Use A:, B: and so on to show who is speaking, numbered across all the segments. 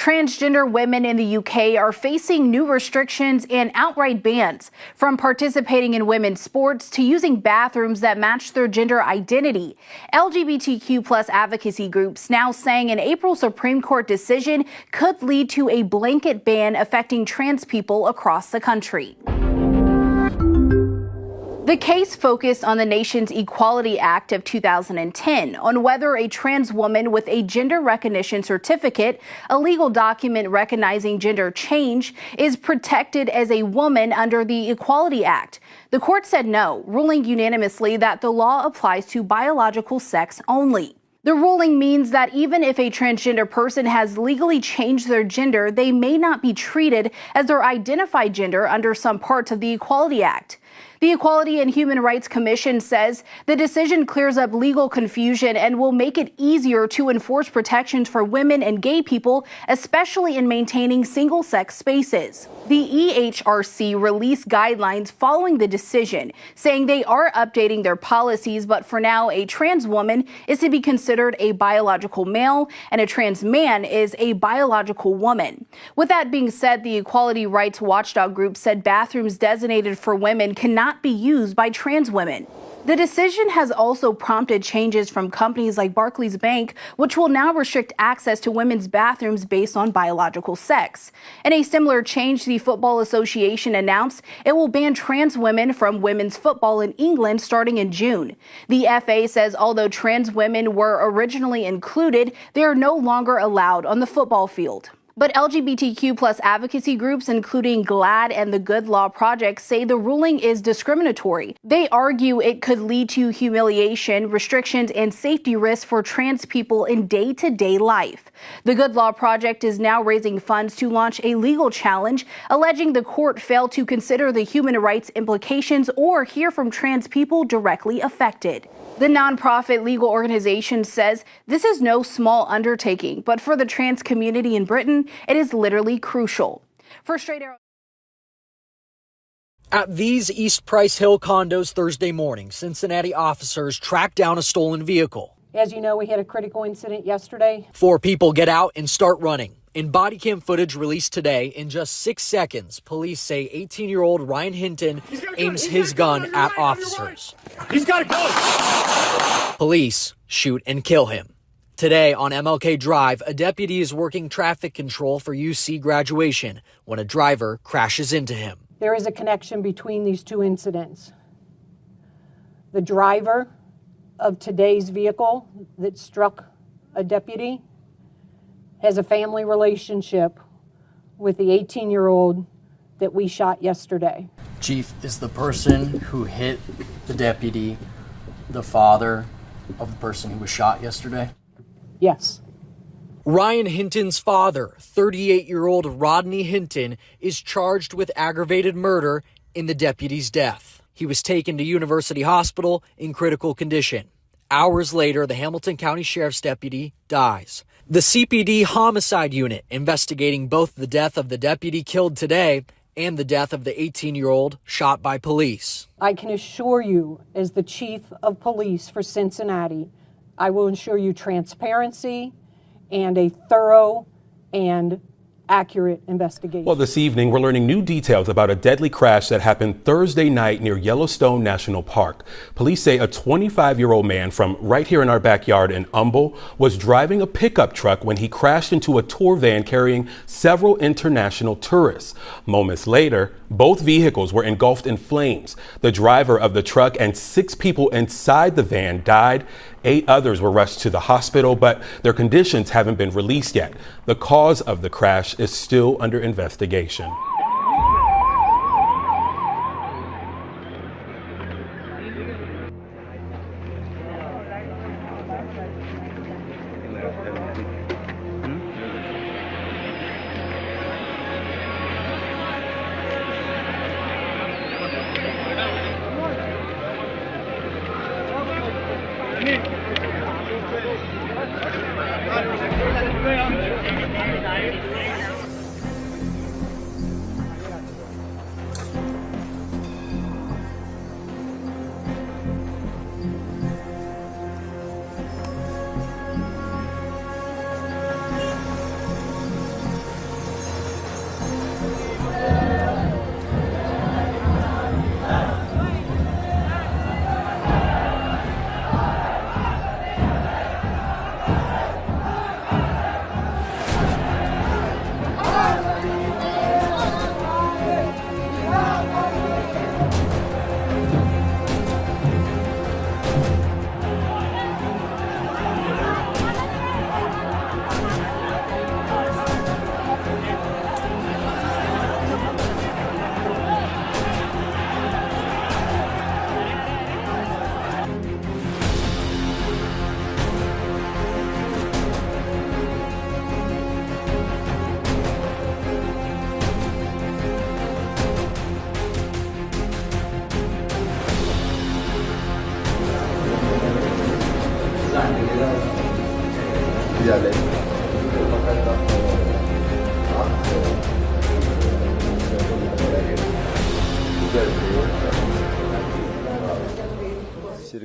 A: Transgender women in the UK are facing new restrictions and outright bans, from participating in women's sports to using bathrooms that match their gender identity. LGBTQ plus advocacy groups now saying an April Supreme Court decision could lead to a blanket ban affecting trans people across the country. The case focused on the nation's Equality Act of 2010 on whether a trans woman with a gender recognition certificate, a legal document recognizing gender change, is protected as a woman under the Equality Act. The court said no, ruling unanimously that the law applies to biological sex only. The ruling means that even if a transgender person has legally changed their gender, they may not be treated as their identified gender under some parts of the Equality Act. The Equality and Human Rights Commission says the decision clears up legal confusion and will make it easier to enforce protections for women and gay people, especially in maintaining single-sex spaces. The EHRC released guidelines following the decision, saying they are updating their policies, but for now, a trans woman is to be considered a biological male and a trans man is a biological woman. With that being said, the Equality Rights Watchdog Group said bathrooms designated for women cannot be used by trans women. The decision has also prompted changes from companies like Barclays Bank, which will now restrict access to women's bathrooms based on biological sex. In a similar change, the Football Association announced it will ban trans women from women's football in England starting in June. The FA says although trans women were originally included, they are no longer allowed on the football field. But LGBTQ plus advocacy groups, including GLAAD and the Good Law Project, say the ruling is discriminatory. They argue it could lead to humiliation, restrictions, and safety risks for trans people in day-to-day life. The Good Law Project is now raising funds to launch a legal challenge, alleging the court failed to consider the human rights implications or hear from trans people directly affected. The nonprofit legal organization says this is no small undertaking, but for the trans community in Britain, it is literally crucial. For Straight Arrow.
B: At these East Price Hill condos Thursday morning, Cincinnati officers tracked down a stolen vehicle.
C: As you know, we had a critical incident yesterday.
B: 4 people get out and start running. In body cam footage released today, in just 6 seconds, police say 18-year-old Ryan Hinton aims his gun at officers.
D: He's got to go!
B: Police shoot and kill him. Today on MLK Drive, a deputy is working traffic control for UC graduation when a driver crashes into him.
C: There is a connection between these two incidents. The driver of today's vehicle that struck a deputy has a family relationship with the 18-year-old that we shot yesterday.
E: Chief, is the person who hit the deputy the father of the person who was shot yesterday?
C: Yes.
B: Ryan Hinton's father, 38-year-old Rodney Hinton, is charged with aggravated murder in the deputy's death. He was taken to University Hospital in critical condition. Hours later, the Hamilton County Sheriff's deputy dies. The CPD homicide unit investigating both the death of the deputy killed today and the death of the 18-year-old shot by police.
C: I can assure you, as the chief of police for Cincinnati, I will ensure you transparency and a thorough and accurate investigation.
F: Well, this evening, we're learning new details about a deadly crash that happened Thursday night near Yellowstone National Park. Police say a 25-year-old man from right here in our backyard in Humble was driving a pickup truck when he crashed into a tour van carrying several international tourists. Moments later, both vehicles were engulfed in flames. The driver of the truck and 6 people inside the van died. 8 others were rushed to the hospital, but their conditions haven't been released yet. The cause of the crash is still under investigation.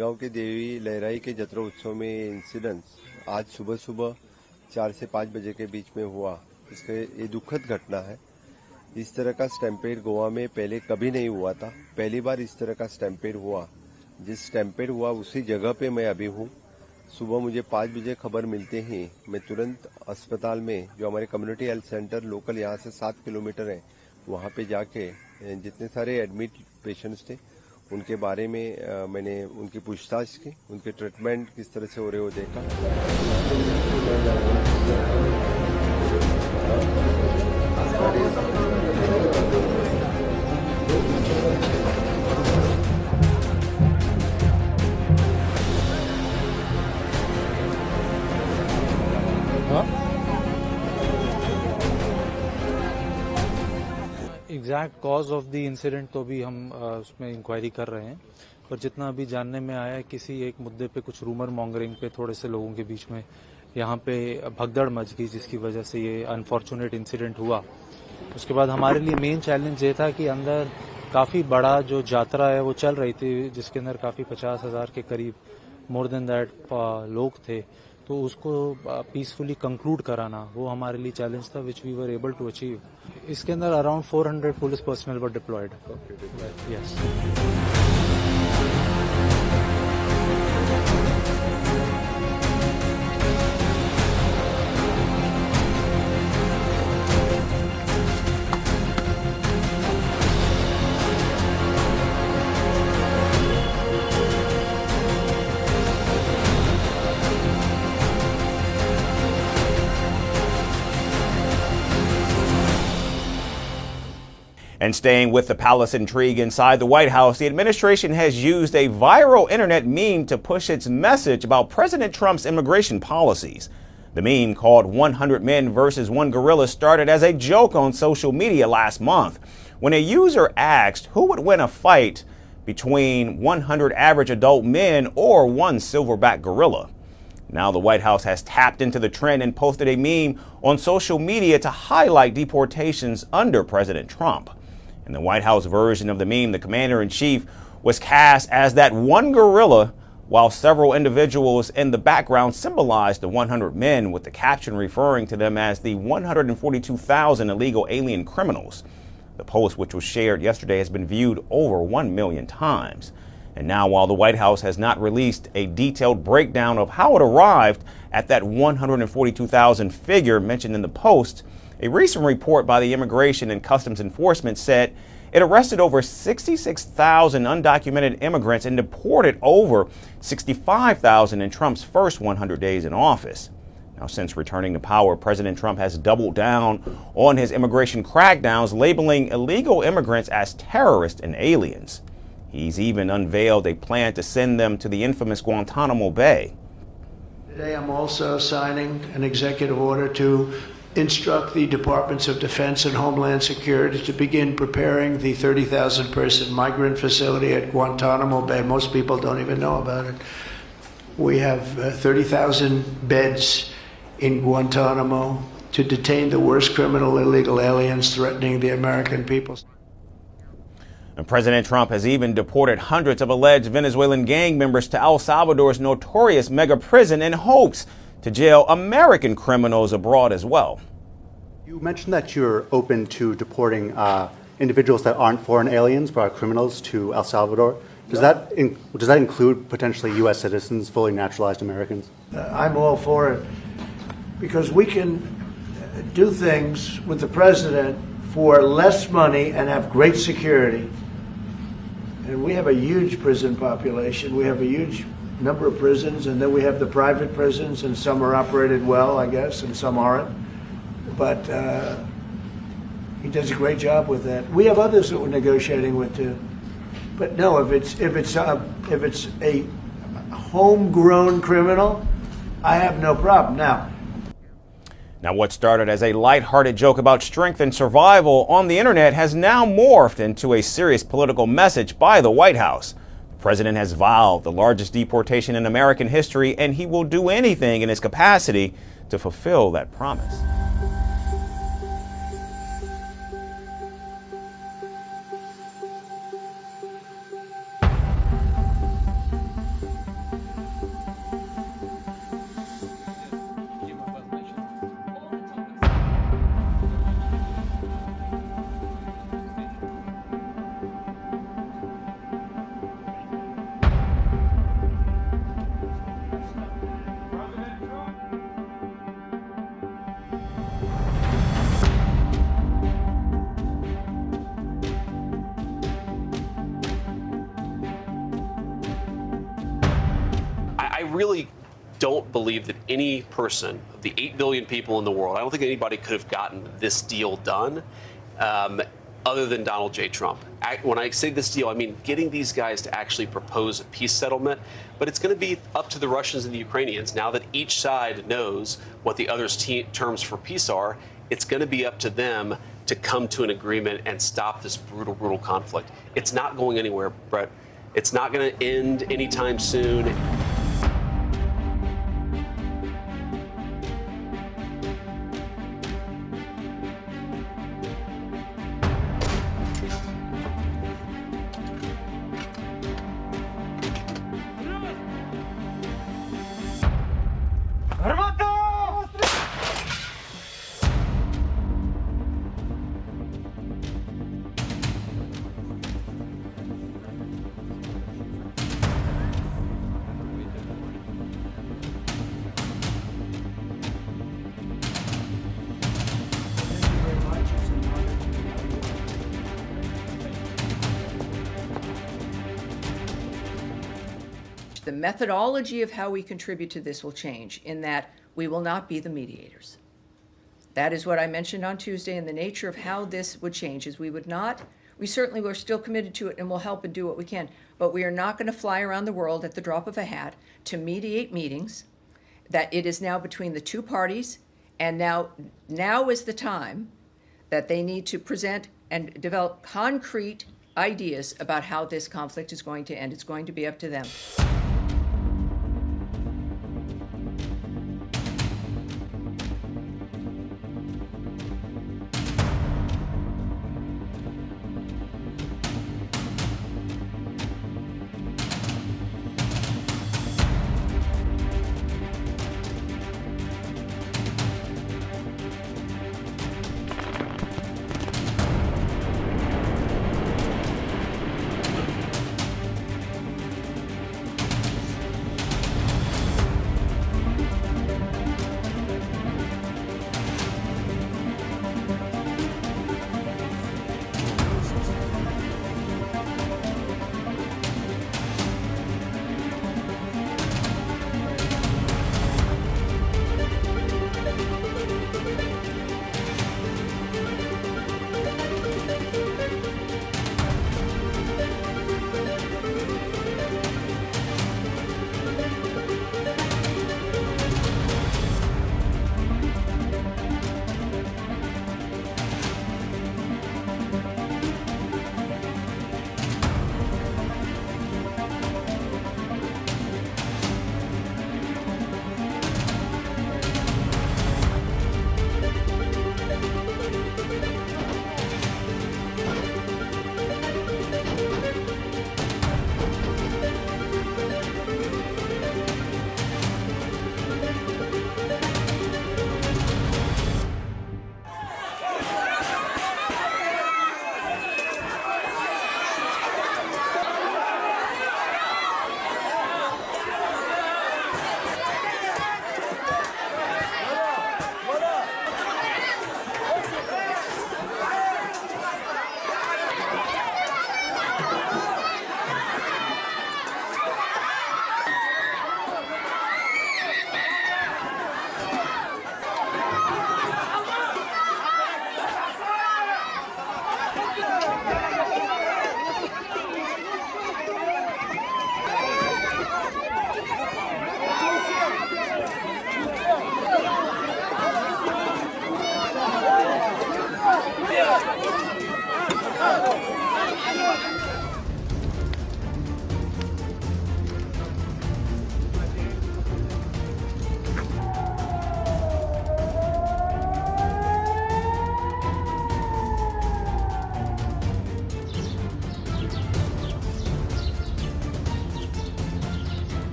G: Jalgaon के देवी लहराई के जत्रा उत्सव में incidents आज सुबह सुबह 4 से 5 बजे के बीच में हुआ। इसका ये दुखद घटना है। इस तरह का स्टैम्पेड गोवा में पहले कभी नहीं हुआ था। पहली बार इस तरह का स्टैम्पेड हुआ। जिस स्टैम्पेड हुआ उसी जगह पे मैं अभी हूँ। सुबह मुझे 5 बजे खबर मिलते ही मैं तुरंत अस्पताल में, जो हमारे कम्युनिटी हेल्थ सेंटर लोकल यहाँ से 7 किलोमीटर है, वहाँ पे जाके जितने सारे एडमिट पेशेंट्स थे उनके बारे में मैंने उनकी पूछताछ की, उनके ट्रीटमेंट किस तरह से हो रहे हो देखा।
H: Exact cause of the incident तो भी हम उसमें इंक्वायरी कर रहे हैं, पर जितना अभी जानने में आया है किसी एक मुद्दे पे कुछ रूमर मॉन्गरिंग पे थोड़े से लोगों के बीच में यहाँ पे भगदड़ मच गई, जिसकी वजह से ये अनफॉर्चुनेट इंसिडेंट हुआ। उसके बाद हमारे लिए मेन चैलेंज ये था कि अंदर काफ़ी बड़ा जो यात्रा है वो चल रही थी, जिसके अंदर काफ़ी 50,000 के करीब, मोर देन दैट लोग थे, तो उसको पीसफुली कंक्लूड कराना वो हमारे लिए चैलेंज था, which we were able to achieve. इसके अंदर around 400 police personnel were deployed. Yes.
I: And staying with the palace intrigue inside the White House, the administration has used a viral internet meme to push its message about President Trump's immigration policies. The meme, called 100 Men versus 1 Gorilla, started as a joke on social media last month when a user asked who would win a fight between 100 average adult men or one silverback gorilla. Now the White House has tapped into the trend and posted a meme on social media to highlight deportations under President Trump. In the White House version of the meme, the commander-in-chief was cast as that one gorilla, while several individuals in the background symbolized the 100 men, with the caption referring to them as the 142,000 illegal alien criminals. The post, which was shared yesterday, has been viewed over 1 million times. And now, while the White House has not released a detailed breakdown of how it arrived at that 142,000 figure mentioned in the post, a recent report by the Immigration and Customs Enforcement said it arrested over 66,000 undocumented immigrants and deported over 65,000 in Trump's first 100 days in office. Now, since returning to power, President Trump has doubled down on his immigration crackdowns, labeling illegal immigrants as terrorists and aliens. He's even unveiled a plan to send them to the infamous Guantanamo Bay.
J: Today, I'm also signing an executive order to instruct the Departments of Defense and Homeland Security to begin preparing the 30,000-person migrant facility at Guantanamo Bay. Most people don't even know about it. We have 30,000 beds in Guantanamo to detain the worst criminal illegal aliens threatening the American people.
I: And President Trump has even deported hundreds of alleged Venezuelan gang members to El Salvador's notorious mega prison in hopes to jail American criminals abroad as well.
K: You mentioned that you're open to deporting individuals that aren't foreign aliens but are criminals to El Salvador. Does that include potentially U.S. citizens, fully naturalized Americans?
J: I'm all for it because we can do things with the president for less money and have great security. And we have a huge prison population. We have a huge number of prisons, and then we have the private prisons, and some are operated well, I guess, and some aren't. But he does a great job with that. We have others that we're negotiating with too. But no, if it's a homegrown criminal, I have no problem.
I: Now, what started as a lighthearted joke about strength and survival on the internet has now morphed into a serious political message by the White House. The president has vowed the largest deportation in American history, and he will do anything in his capacity to fulfill that promise.
L: really don't believe that any person, of the 8 billion people in the world, I don't think anybody could have gotten this deal done other than Donald J. Trump. When I say this deal, I mean getting these guys to actually propose a peace settlement, but it's going to be up to the Russians and the Ukrainians. Now that each side knows what the other's terms for peace are, it's going to be up to them to come to an agreement and stop this brutal, brutal conflict. It's not going anywhere, Brett. It's not going to end anytime soon.
M: The methodology of how we contribute to this will change in that we will not be the mediators. That is what I mentioned on Tuesday, and the nature of how this would change is we certainly were still committed to it and will help and do what we can, but we are not going to fly around the world at the drop of a hat to mediate meetings, that it is now between the two parties, and now is the time that they need to present and develop concrete ideas about how this conflict is going to end. It's going to be up to them.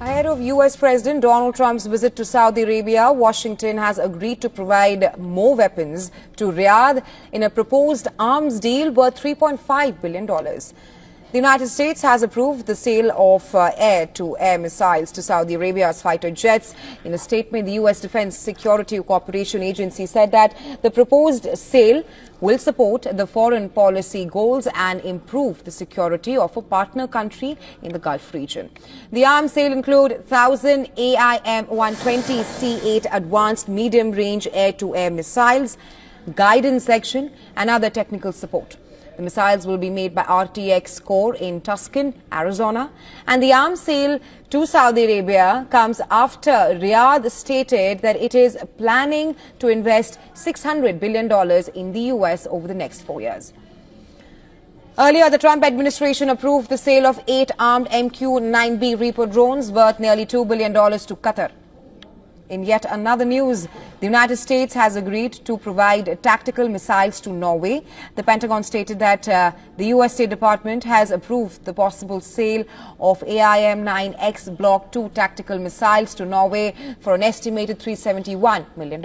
N: Ahead of U.S. President Donald Trump's visit to Saudi Arabia, Washington has agreed to provide more weapons to Riyadh in a proposed arms deal worth $3.5 billion. The United States has approved the sale of air-to-air missiles to Saudi Arabia's fighter jets. In a statement, the U.S. Defense Security Cooperation Agency said that the proposed sale will support the foreign policy goals and improve the security of a partner country in the Gulf region. The arms sale include 1,000 AIM-120C8 advanced medium-range air-to-air missiles, guidance section, and other technical support. The missiles will be made by RTX Corps in Tucson, Arizona, and the arms sale to Saudi Arabia comes after Riyadh stated that it is planning to invest $600 billion in the U.S. over the next 4 years. Earlier, the Trump administration approved the sale of 8 armed MQ-9B Reaper drones worth nearly $2 billion to Qatar. In yet another news, the United States has agreed to provide tactical missiles to Norway. The Pentagon stated that the U.S. State Department has approved the possible sale of AIM-9X Block 2 tactical missiles to Norway for an estimated $371 million.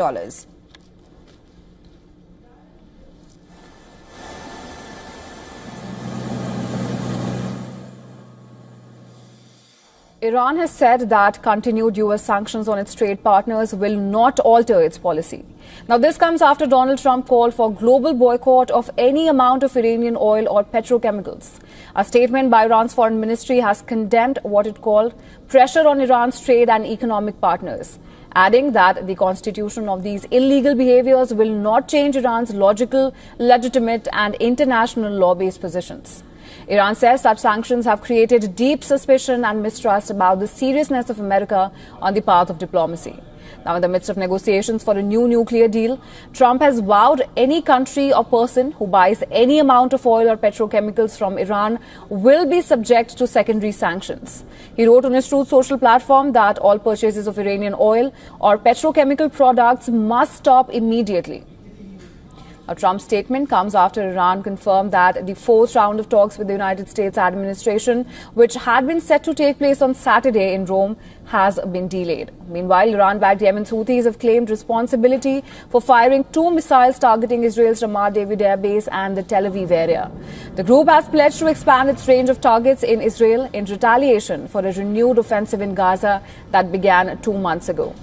O: Iran has said that continued U.S. sanctions on its trade partners will not alter its policy. Now, this comes after Donald Trump called for global boycott of any amount of Iranian oil or petrochemicals. A statement by Iran's foreign ministry has condemned what it called pressure on Iran's trade and economic partners, adding that the constitution of these illegal behaviors will not change Iran's logical, legitimate and international law-based positions. Iran says such sanctions have created deep suspicion and mistrust about the seriousness of America on the path of diplomacy. Now, in the midst of negotiations for a new nuclear deal, Trump has vowed any country or person who buys any amount of oil or petrochemicals from Iran will be subject to secondary sanctions. He wrote on his Truth Social platform that all purchases of Iranian oil or petrochemical products must stop immediately. A Trump statement comes after Iran confirmed that the 4th round of talks with the United States administration, which had been set to take place on Saturday in Rome, has been delayed. Meanwhile, Iran-backed Yemen's Houthis have claimed responsibility for firing 2 missiles targeting Israel's Ramat David Air Base and the Tel Aviv area. The group has pledged to expand its range of targets in Israel in retaliation for a renewed offensive in Gaza that began 2 months ago.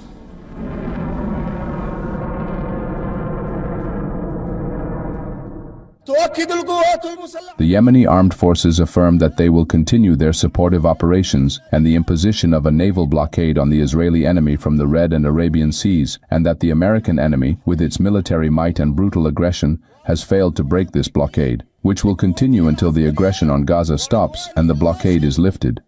P: The Yemeni armed forces affirmed that they will continue their supportive operations and the imposition of a naval blockade on the Israeli enemy from the Red and Arabian Seas, and that the American enemy, with its military might and brutal aggression, has failed to break this blockade, which will continue until the aggression on Gaza stops and the blockade is lifted.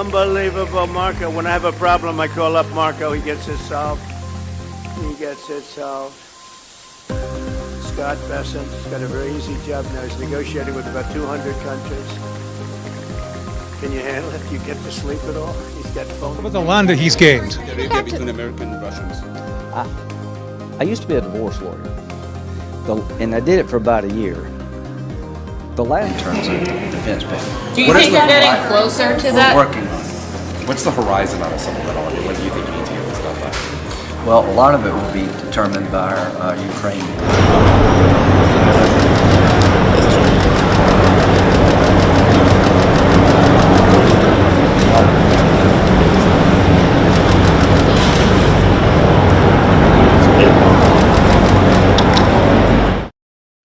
J: Unbelievable, Marco. When I have a problem, I call up Marco. He gets it solved. He gets it solved. Scott Bessent, he's got a very easy job now. He's negotiating with about 200 countries. Can you handle it? Do you get to sleep at all? He's got phone.
D: What about the land that he's gained?
Q: Arabia between American and Russians. I used to be a divorce lawyer, and I did it for about a year. The last terms of defense payment.
R: Do you think you're getting closer to that?
Q: We're working on it.
S: What's the horizon on a supplemental? I mean, when do you think you need to get this done by?
Q: Well, a lot of it will be determined by our Ukraine.